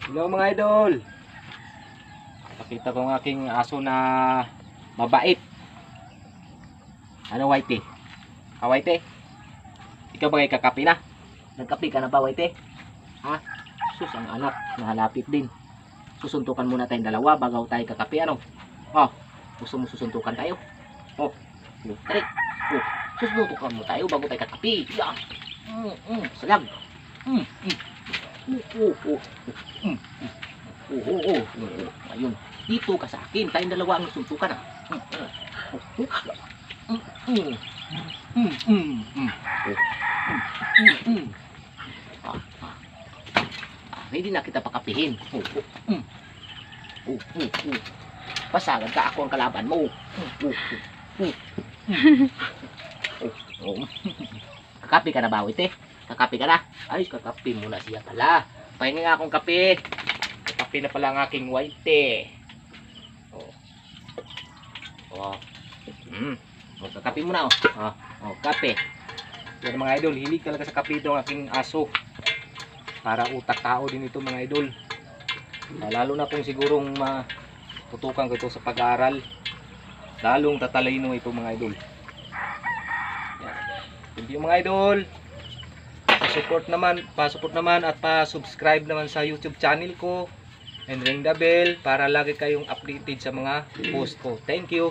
Hello mga idol. Pakita ko ang aking aso na mabait. Ano Whitey? Whitey? Ikaw ba kakapi na? Nagkapi ka na ba Whitey? Ha? Sus, ang anak, nahalapit din. Susuntukan muna tayong dalawa bago tayo kakapi, ano? Oh, gusto mo susuntukan tayo? Oh, tari. Oh, susuntukan mo tayo bago tayo kakapi. Yan. Salag. Ayun. Dito ka sa akin. Tayong dalawa ang suntukan. Hindi na kita pakapihin. Pasagad ka, ako ang kalaban mo. Kakapi ka na ba, Wite? Kakapi ka na? Ayos, kakapi muna siya pala. Pahingi nga akong kape. Kakapi na pala ang aking Whitey. Kakapi muna, kape. Pero mga idol, hilig talaga sa kape ito ang aking aso. Para utak tao din ito mga idol. Lalo na kung sigurong matutukan ko ito sa pag-aaral. Lalong tatalino ito mga idol. Thank you mga idol. Pa-support naman at pa-subscribe naman sa YouTube channel ko and ring the bell para lagi kayong updated sa mga post ko. Thank you.